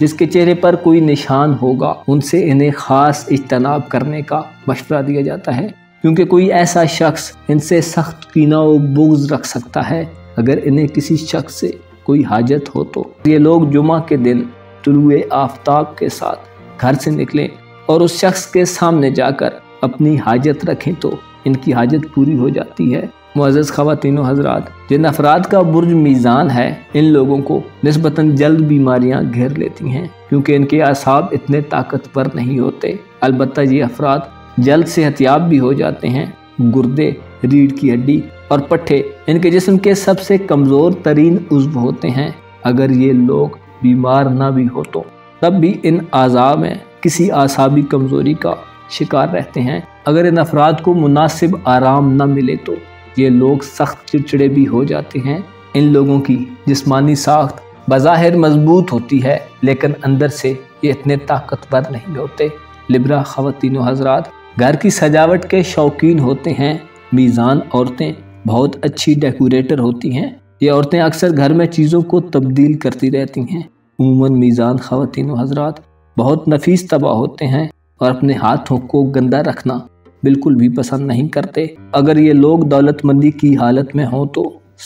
جس کے چہرے پر کوئی نشان ہوگا انسے انہیں خاص اجتناب کرنے کا مشورہ دیا جاتا ہے، کیونکہ کوئی ایسا شخص ان سے سخت کینہ و بغض رکھ سکتا ہے۔ اگر انہیں کسی شخص سے کوئی حاجت ہو تو یہ لوگ جمعہ کے دن طلوع آفتاب کے ساتھ گھر سے نکلیں اور اس شخص کے سامنے جا کر اپنی حاجت رکھیں تو ان کی حاجت پوری ہو جاتی ہے۔ معزز خواتین و حضرات، جن افراد کا برج میزان ہے ان لوگوں کو نسبتاً جلد بیماریاں گھیر لیتی ہیں، کیونکہ ان کے اعصاب اتنے طاقتور نہیں ہوتے۔ البتہ یہ افراد جلد صحت یاب بھی ہو جاتے ہیں۔ گردے، ریڑھ کی ہڈی اور پٹھے ان کے جسم کے سب سے کمزور ترین عضو ہوتے ہیں۔ اگر یہ لوگ بیمار نہ بھی ہو تو تب بھی ان اعضاء میں کسی اعصابی کمزوری کا شکار رہتے ہیں۔ اگر ان افراد کو مناسب آرام نہ ملے تو یہ لوگ سخت چڑچڑے بھی ہو جاتے ہیں۔ ان لوگوں کی جسمانی ساخت بظاہر مضبوط ہوتی ہے، لیکن اندر سے یہ اتنے طاقتور نہیں ہوتے۔ لبرا خواتین و حضرات گھر کی سجاوٹ کے شوقین ہوتے ہیں۔ میزان عورتیں بہت اچھی ڈیکوریٹر ہوتی ہیں۔ یہ عورتیں اکثر گھر میں چیزوں کو تبدیل کرتی رہتی ہیں۔ عموماً میزان خواتین و حضرات بہت نفیس طبع ہوتے ہیں اور اپنے ہاتھوں کو گندا رکھنا بالکل بھی پسند نہیں کرتے۔ اگر یہ لوگ دولت مندی کی حالت میں ہوں تو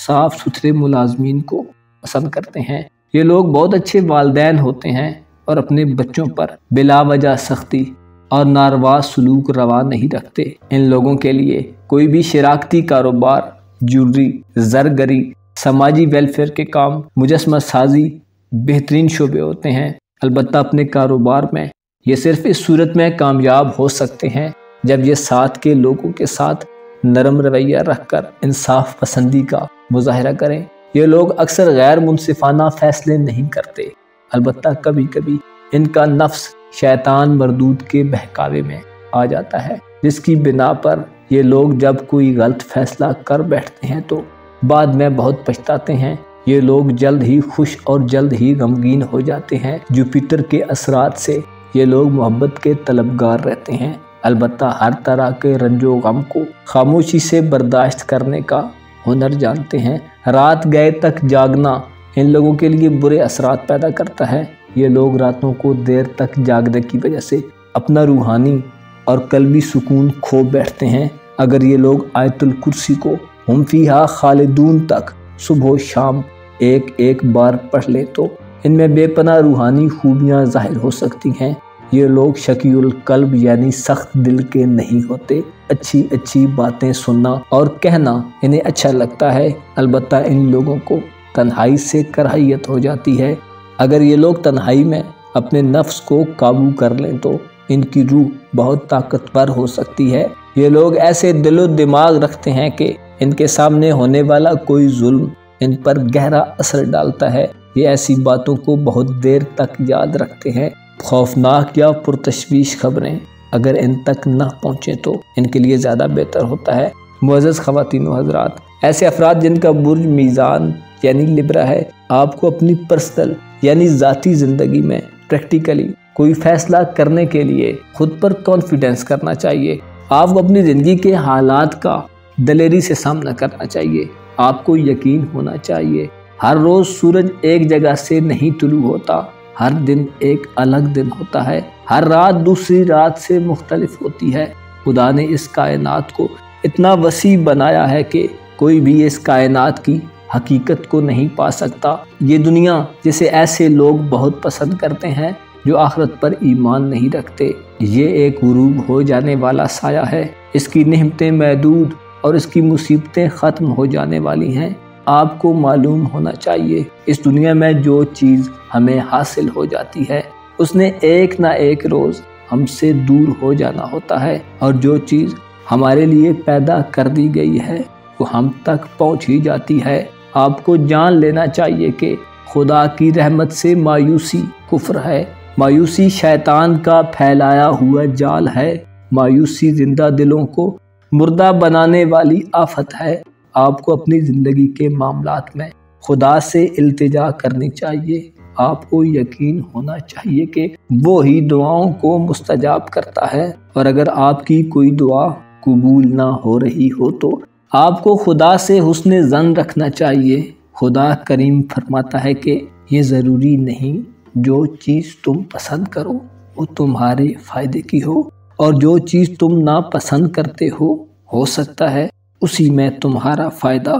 صاف ستھرے ملازمین کو پسند کرتے ہیں۔ یہ لوگ بہت اچھے والدین ہوتے ہیں اور اپنے بچوں پر بلا وجہ سختی اور ناروا سلوک روا نہیں رکھتے۔ ان لوگوں کے لیے کوئی بھی شراکتی کاروبار، جیولری، زرگری، سماجی ویلفیئر کے کام، مجسمہ سازی بہترین شعبے ہوتے ہیں۔ البتہ اپنے کاروبار میں یہ صرف اس صورت میں کامیاب ہو سکتے ہیں جب یہ ساتھ کے لوگوں کے ساتھ نرم رویہ رکھ کر انصاف پسندی کا مظاہرہ کریں۔ یہ لوگ اکثر غیر منصفانہ فیصلے نہیں کرتے، البتہ کبھی کبھی ان کا نفس شیطان مردود کے بہکاوے میں آ جاتا ہے، جس کی بنا پر یہ لوگ جب کوئی غلط فیصلہ کر بیٹھتے ہیں تو بعد میں بہت پچھتاتے ہیں۔ یہ لوگ جلد ہی خوش اور جلد ہی غمگین ہو جاتے ہیں۔ جوپیٹر کے اثرات سے یہ لوگ محبت کے طلبگار رہتے ہیں، البتہ ہر طرح کے رنج و غم کو خاموشی سے برداشت کرنے کا ہنر جانتے ہیں۔ رات گئے تک جاگنا ان لوگوں کے لیے برے اثرات پیدا کرتا ہے۔ یہ لوگ راتوں کو دیر تک جاگنے کی وجہ سے اپنا روحانی اور قلبی سکون کھو بیٹھتے ہیں۔ اگر یہ لوگ آیت الکرسی کو ہم فیہا خالدون تک صبح و شام ایک بار پڑھ لیں تو ان میں بے پناہ روحانی خوبیاں ظاہر ہو سکتی ہیں۔ یہ لوگ شقی القلب یعنی سخت دل کے نہیں ہوتے۔ اچھی باتیں سننا اور کہنا انہیں اچھا لگتا ہے، البتہ ان لوگوں کو تنہائی سے کراہیت ہو جاتی ہے۔ اگر یہ لوگ تنہائی میں اپنے نفس کو قابو کر لیں تو ان کی روح بہت طاقتور ہو سکتی ہے۔ یہ لوگ ایسے دل و دماغ رکھتے ہیں کہ ان کے سامنے ہونے والا کوئی ظلم ان پر گہرا اثر ڈالتا ہے۔ یہ ایسی باتوں کو بہت دیر تک یاد رکھتے ہیں۔ خوفناک یا پرتشویش خبریں اگر ان تک نہ پہنچیں تو ان کے لیے زیادہ بہتر ہوتا ہے۔ معزز خواتین و حضرات، ایسے افراد جن کا برج میزان یعنی لبرا ہے، آپ کو اپنی پرسنل یعنی ذاتی زندگی میں پریکٹیکلی کوئی فیصلہ کرنے کے لیے خود پر کانفیڈنس کرنا چاہیے۔ آپ کو اپنی زندگی کے حالات کا دلیری سے سامنا کرنا چاہیے۔ آپ کو یقین ہونا چاہیے ہر روز سورج ایک جگہ سے نہیں طلوع ہوتا، ہر دن ایک الگ دن ہوتا ہے، ہر رات دوسری رات سے مختلف ہوتی ہے۔ خدا نے اس کائنات کو اتنا وسیع بنایا ہے کہ کوئی بھی اس کائنات کی حقیقت کو نہیں پا سکتا۔ یہ دنیا جسے ایسے لوگ بہت پسند کرتے ہیں جو آخرت پر ایمان نہیں رکھتے، یہ ایک غروب ہو جانے والا سایہ ہے۔ اس کی نعمتیں محدود اور اس کی مصیبتیں ختم ہو جانے والی ہیں۔ آپ کو معلوم ہونا چاہیے اس دنیا میں جو چیز ہمیں حاصل ہو جاتی ہے اس نے ایک نہ ایک روز ہم سے دور ہو جانا ہوتا ہے، اور جو چیز ہمارے لیے پیدا کر دی گئی ہے وہ ہم تک پہنچ ہی جاتی ہے۔ آپ کو جان لینا چاہیے کہ خدا کی رحمت سے مایوسی کفر ہے، مایوسی شیطان کا پھیلایا ہوا جال ہے، مایوسی زندہ دلوں کو مردہ بنانے والی آفت ہے۔ آپ کو اپنی زندگی کے معاملات میں خدا سے التجا کرنی چاہیے۔ آپ کو یقین ہونا چاہیے کہ وہ ہی دعاؤں کو مستجاب کرتا ہے، اور اگر آپ کی کوئی دعا قبول نہ ہو رہی ہو تو آپ کو خدا سے حسن ظن رکھنا چاہیے۔ خدا کریم فرماتا ہے کہ یہ ضروری نہیں جو چیز تم پسند کرو وہ تمہارے فائدے کی ہو، اور جو چیز تم ناپسند کرتے ہو سکتا ہے اسی میں تمہارا فائدہ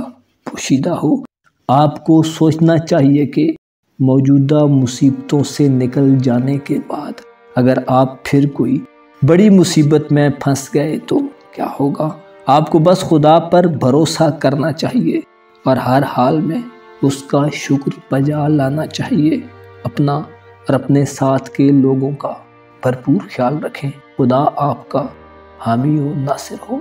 پوشیدہ ہو۔ آپ کو سوچنا چاہیے کہ موجودہ مصیبتوں سے نکل جانے کے بعد اگر آپ پھر کوئی بڑی مصیبت میں پھنس گئے تو کیا ہوگا۔ آپ کو بس خدا پر بھروسہ کرنا چاہیے اور ہر حال میں اس کا شکر بجا لانا چاہیے۔ اپنا اور اپنے ساتھ کے لوگوں کا بھرپور خیال رکھیں۔ خدا آپ کا حامی و ناصر ہو۔